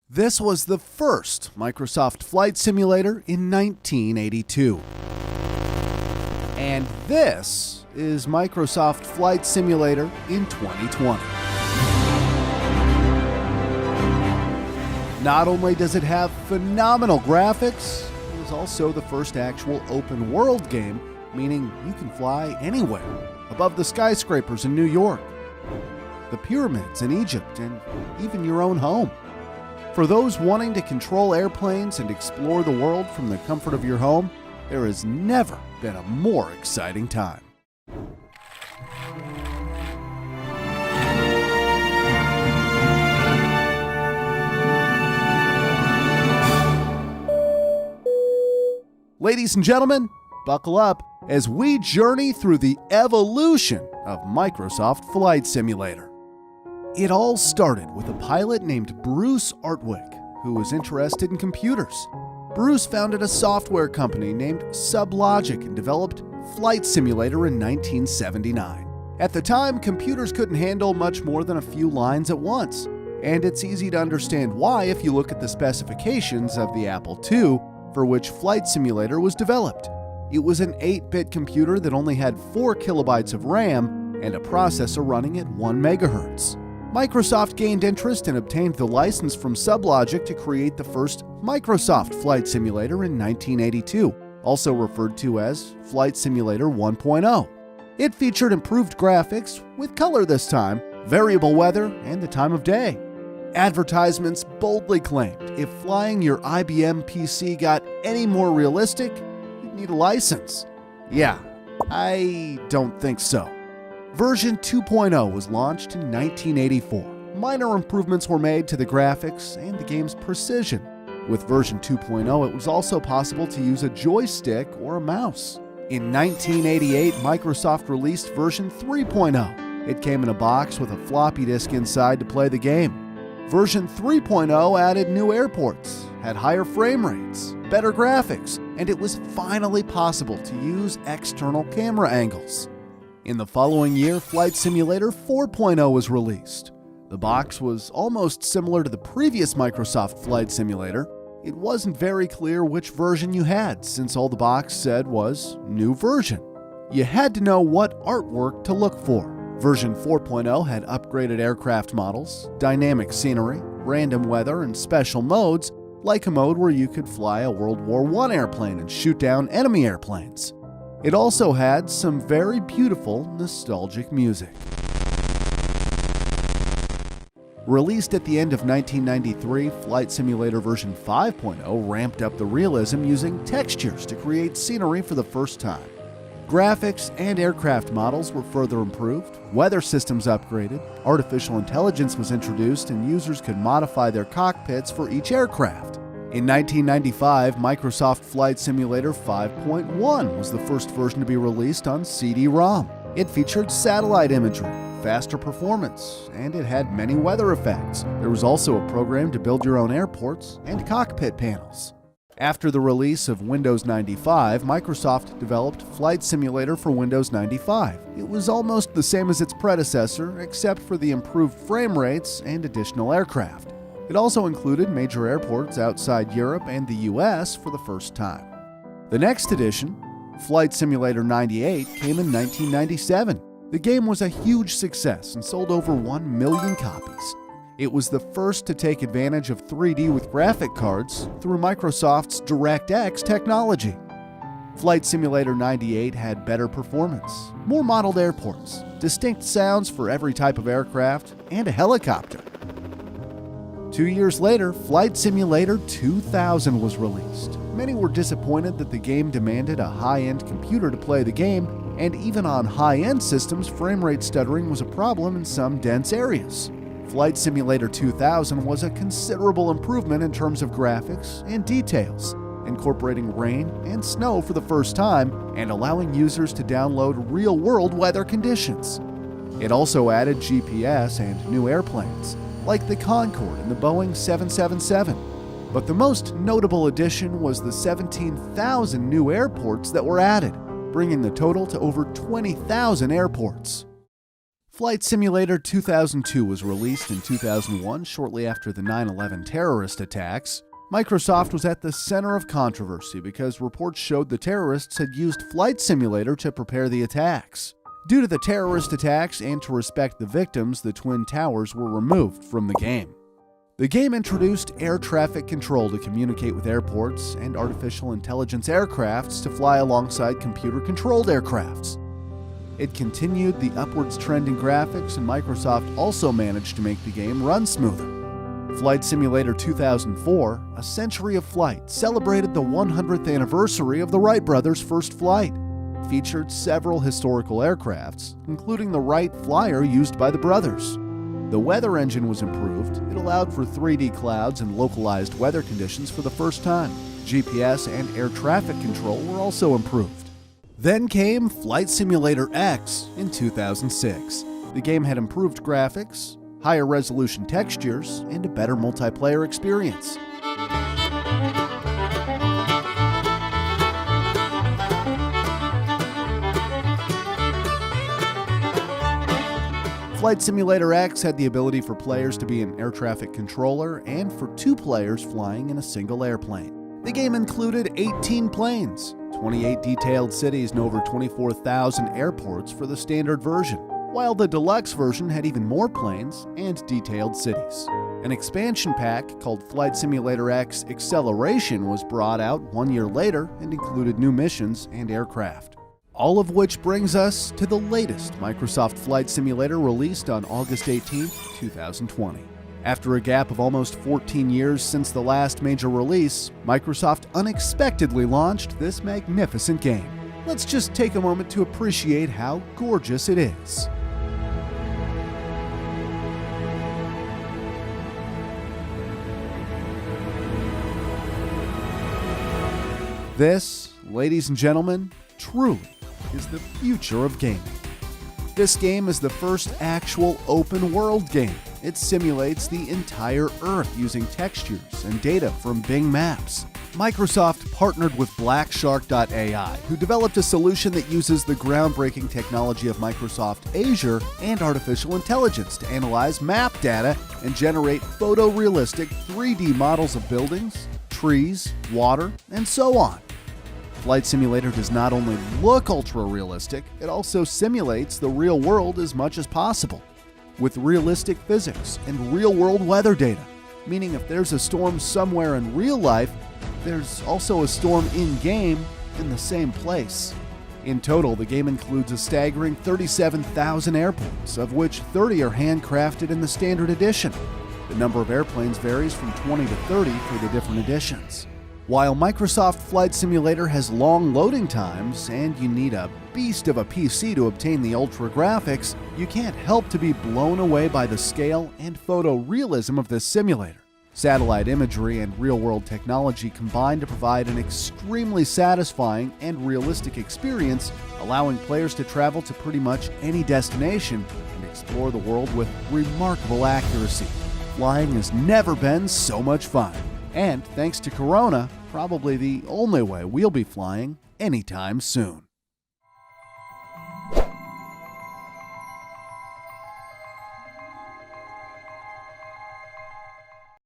This was the first Microsoft Flight Simulator in 1982. And this is Microsoft Flight Simulator in 2020. Not only does it have phenomenal graphics, it is also the first actual open world game, meaning you can fly anywhere, above the skyscrapers in New York, the pyramids in Egypt, and even your own home. For those wanting to control airplanes and explore the world from the comfort of your home, there has never been a more exciting time. Ladies and gentlemen, buckle up as we journey through the evolution of Microsoft Flight Simulator. It all started with a pilot named Bruce Artwick, who was interested in computers. Bruce founded a software company named Sublogic and developed Flight Simulator in 1979. At the time, computers couldn't handle much more than a few lines at once, and it's easy to understand why if you look at the specifications of the Apple II, for which Flight Simulator was developed. It was an 8-bit computer that only had 4 kilobytes of RAM and a processor running at 1 megahertz. Microsoft gained interest and obtained the license from Sublogic to create the first Microsoft Flight Simulator in 1982, also referred to as Flight Simulator 1.0. It featured improved graphics, with color this time, variable weather, and the time of day. Advertisements boldly claimed if flying your IBM PC got any more realistic, you'd need a license. Yeah, I don't think so. Version 2.0 was launched in 1984. Minor improvements were made to the graphics and the game's precision. With version 2.0, it was also possible to use a joystick or a mouse. In 1988, Microsoft released version 3.0. It came in a box with a floppy disk inside to play the game. Version 3.0 added new airports, had higher frame rates, better graphics, and it was finally possible to use external camera angles. In the following year, Flight Simulator 4.0 was released. The box was almost similar to the previous Microsoft Flight Simulator. It wasn't very clear which version you had, since all the box said was new version. You had to know what artwork to look for. Version 4.0 had upgraded aircraft models, dynamic scenery, random weather, and special modes, like a mode where you could fly a World War I airplane and shoot down enemy airplanes. It also had some very beautiful, nostalgic music. Released at the end of 1993, Flight Simulator version 5.0 ramped up the realism using textures to create scenery for the first time. Graphics and aircraft models were further improved, weather systems upgraded, artificial intelligence was introduced, and users could modify their cockpits for each aircraft. In 1995, Microsoft Flight Simulator 5.1 was the first version to be released on CD-ROM. It featured satellite imagery, faster performance, and it had many weather effects. There was also a program to build your own airports and cockpit panels. After the release of Windows 95, Microsoft developed Flight Simulator for Windows 95. It was almost the same as its predecessor, except for the improved frame rates and additional aircraft. It also included major airports outside Europe and the US for the first time. The next edition, Flight Simulator 98, came in 1997. The game was a huge success and sold over 1 million copies. It was the first to take advantage of 3D with graphic cards through Microsoft's DirectX technology. Flight Simulator 98 had better performance, more modeled airports, distinct sounds for every type of aircraft, and a helicopter. 2 years later, Flight Simulator 2000 was released. Many were disappointed that the game demanded a high-end computer to play the game, and even on high-end systems, frame rate stuttering was a problem in some dense areas. Flight Simulator 2000 was a considerable improvement in terms of graphics and details, incorporating rain and snow for the first time and allowing users to download real-world weather conditions. It also added GPS and new airplanes, like the Concorde and the Boeing 777. But the most notable addition was the 17,000 new airports that were added, bringing the total to over 20,000 airports. Flight Simulator 2002 was released in 2001, shortly after the 9/11 terrorist attacks. Microsoft was at the center of controversy because reports showed the terrorists had used Flight Simulator to prepare the attacks. Due to the terrorist attacks and to respect the victims, the Twin Towers were removed from the game. The game introduced air traffic control to communicate with airports and artificial intelligence aircrafts to fly alongside computer-controlled aircrafts. It continued the upwards trend in graphics, and Microsoft also managed to make the game run smoother. Flight Simulator 2004, A Century of Flight, celebrated the 100th anniversary of the Wright brothers' first flight. It featured several historical aircrafts, including the Wright Flyer used by the brothers. The weather engine was improved. It allowed for 3D clouds and localized weather conditions for the first time. GPS and air traffic control were also improved. Then came Flight Simulator X in 2006. The game had improved graphics, higher resolution textures, and a better multiplayer experience. Flight Simulator X had the ability for players to be an air traffic controller and for 2 players flying in a single airplane. The game included 18 planes, 28 detailed cities, and over 24,000 airports for the standard version, while the deluxe version had even more planes and detailed cities. An expansion pack called Flight Simulator X Acceleration was brought out 1 year later and included new missions and aircraft. All of which brings us to the latest Microsoft Flight Simulator, released on August 18, 2020. After a gap of almost 14 years since the last major release, Microsoft unexpectedly launched this magnificent game. Let's just take a moment to appreciate how gorgeous it is. This, ladies and gentlemen, truly is the future of gaming. This game is the first actual open-world game. It simulates the entire Earth using textures and data from Bing Maps. Microsoft partnered with Blackshark.ai, who developed a solution that uses the groundbreaking technology of Microsoft Azure and artificial intelligence to analyze map data and generate photorealistic 3D models of buildings, trees, water, and so on. Flight Simulator does not only look ultra-realistic, it also simulates the real world as much as possible, with realistic physics and real-world weather data, meaning if there's a storm somewhere in real life, there's also a storm in-game in the same place. In total, the game includes a staggering 37,000 airports, of which 30 are handcrafted in the Standard Edition. The number of airplanes varies from 20 to 30 for the different editions. While Microsoft Flight Simulator has long loading times and you need a beast of a PC to obtain the ultra graphics, you can't help to be blown away by the scale and photorealism of this simulator. Satellite imagery and real-world technology combine to provide an extremely satisfying and realistic experience, allowing players to travel to pretty much any destination and explore the world with remarkable accuracy. Flying has never been so much fun. And thanks to Corona, probably the only way we'll be flying anytime soon.